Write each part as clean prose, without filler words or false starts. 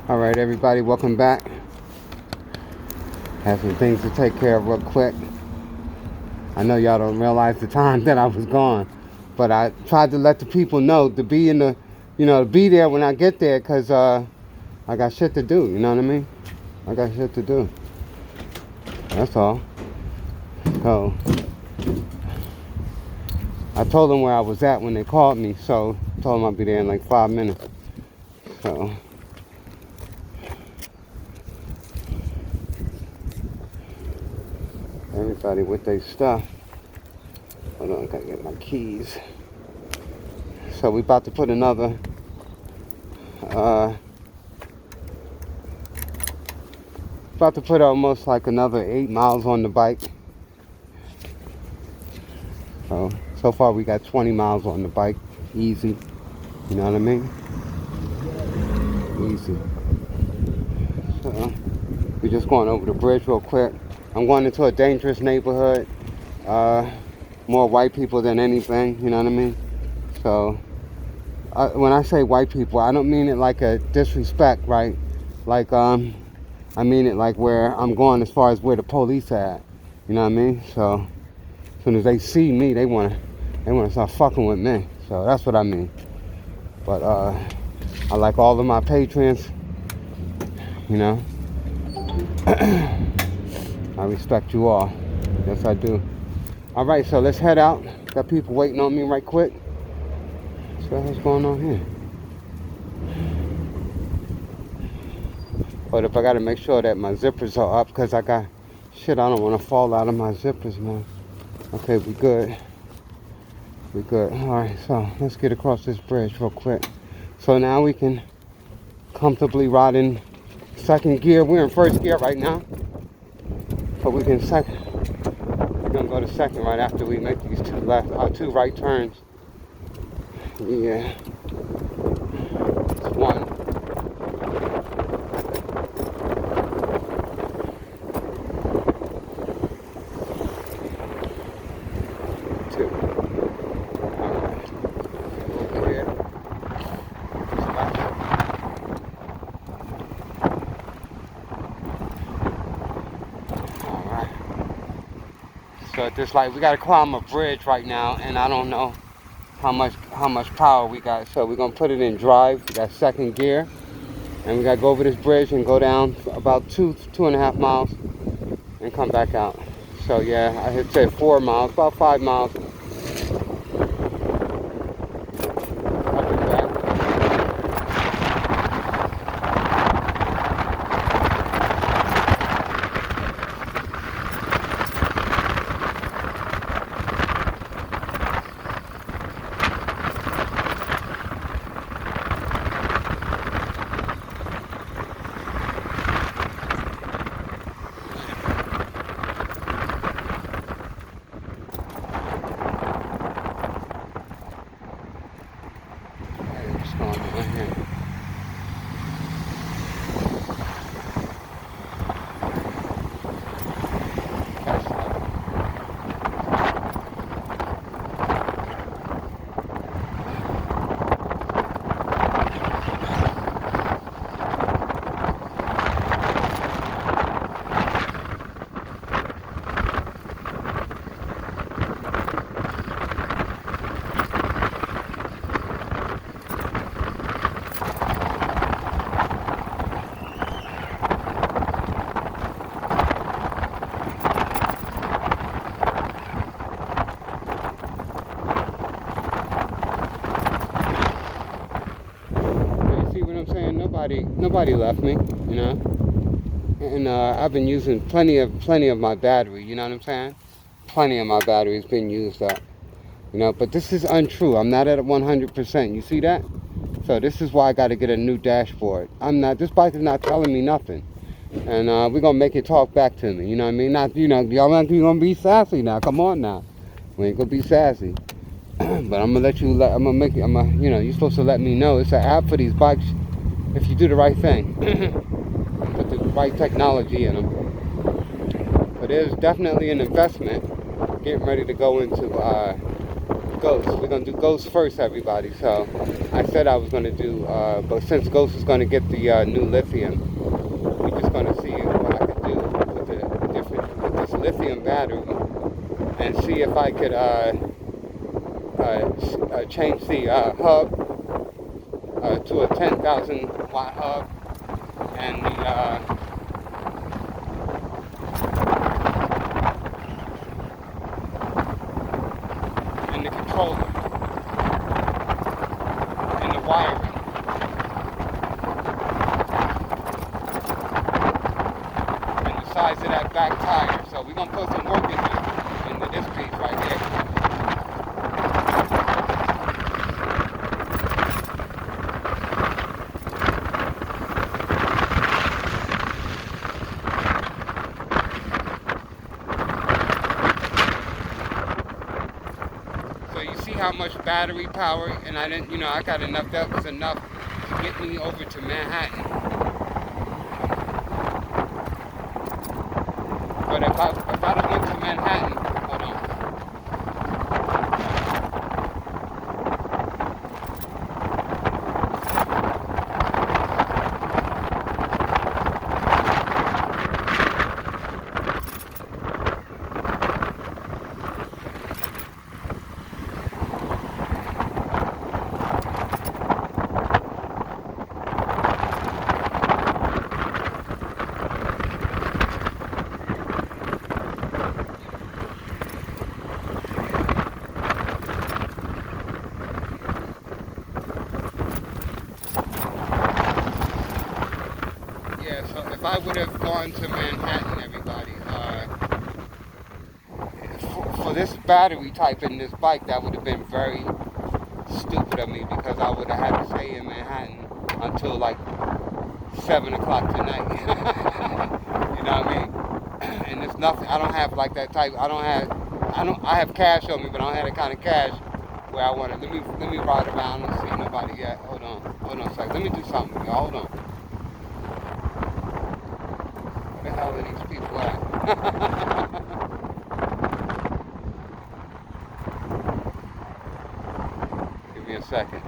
Alright everybody, welcome back. Have some things to take care of real quick. I know y'all don't realize the time that I was gone, but I tried to let the people know to be in the, to be there when I get there, because I got shit to do, you know what I mean? I got shit to do. That's all. So, I told them where I was at when they called me, so I told them I'll be there in like 5 minutes. So, everybody with their stuff. Hold on, I gotta get my keys. So we about to put another almost like another 8 miles on the bike. So far we got 20 miles on the bike, easy. You know what I mean? Easy. So we're just going over the bridge real quick. I'm going into a dangerous neighborhood. More white people than anything, you know what I mean? So when I say white people, I don't mean it like a disrespect, right? Like I mean it like where I'm going as far as where the police are at. You know what I mean? So as soon as they see me, they wanna start fucking with me. So that's what I mean. But I like all of my patrons, you know. I respect you all. Yes, I do. All right, so let's head out. Got people waiting on me right quick. So what's going on here? But if I gotta make sure that my zippers are up, because I got shit, I don't want to fall out of my zippers, man. Okay, we good. We good. All right, so let's get across this bridge real quick. So now we can comfortably ride in second gear. We're in first gear right now, but we can second. We're gonna go to second right after we make these two right turns. Yeah, it's one. Two. All right. Over here. All right. So at this light, we gotta climb a bridge right now, and I don't know how much power we got. So we're gonna put it in drive. We got second gear, and we gotta go over this bridge and go down about 2.5 miles and come back out. So yeah, I had said 4 miles, about 5 miles. Up and back. What's going on here? Saying nobody left me, you know, and I've been using plenty of my battery, you know what I'm saying? Plenty of my battery's been used up, you know, but this is untrue. I'm not at 100%. You see that? So this is why I got to get a new dashboard. This bike is not telling me nothing, and we're gonna make it talk back to me, you know what I mean? Not, y'all not gonna be sassy now. Come on now, we ain't gonna be sassy. But I'm gonna make it. You're supposed to let me know. It's an app for these bikes. If you do the right thing, put the right technology in them. But there's definitely an investment getting ready to go into Ghost. We're gonna do Ghost first, everybody. So I said I was gonna do, but since Ghost is gonna get the new lithium, we're just gonna see what I could do with this lithium battery and see if I could change the hub to a 10,000 watt hub and the controller and the wiring and the size of that back tire. So we're gonna put some work into this piece right here. So you see how much battery power, and I didn't, I got enough. That was enough to get me over to Manhattan. But if I'd have went to Manhattan, hold on. Yeah, so if I would have gone to Manhattan, everybody, for this battery type in this bike, that would have been very stupid of me because I would have had to stay in Manhattan until like 7 o'clock tonight. You know what I mean? And it's nothing. I don't have like that type. I have cash on me, but I don't have that kind of cash where I want to. Let me ride around. I don't see nobody yet. Hold on a second. Let me do something, y'all. Hold on. Where the hell are these people at? Give me a second.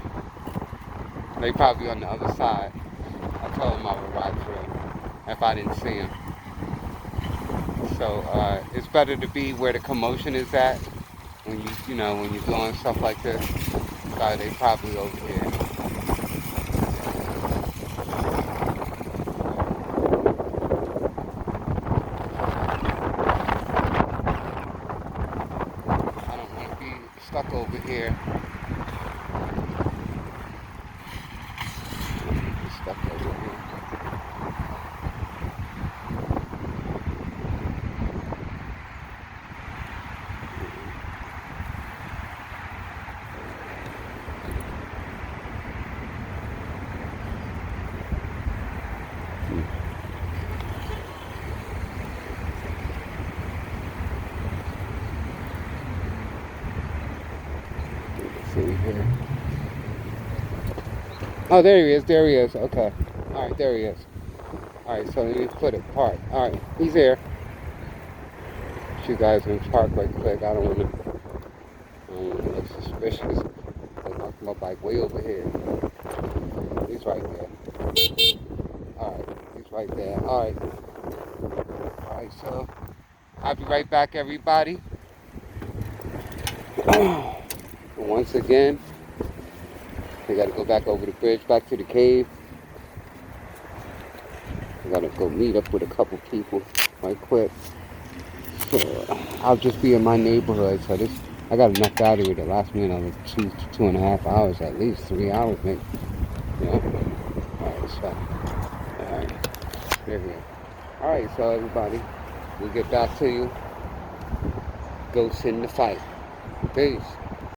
They probably on the other side. I told them I would ride through if I didn't see them. So it's better to be where the commotion is at when when you're doing stuff like this. So they probably over here. I don't want to be stuck over here. Stuck over here. See here. Oh, there he is. There he is. Okay. All right, there he is. All right, so let me put it park. All right, he's here. You guys can park right quick. I don't want to look suspicious. My bike way over here. He's right there. All right, he's right there. All right. So I'll be right back, everybody. Once again, we got to go back over the bridge, back to the cave. We got to go meet up with a couple people right quick. So I'll just be in my neighborhood. So I got enough battery to last me another 2.5 hours, at least 3 hours, maybe. All right, so there we go. All right, so everybody, we'll get back to you. Ghosts in the fight. Peace.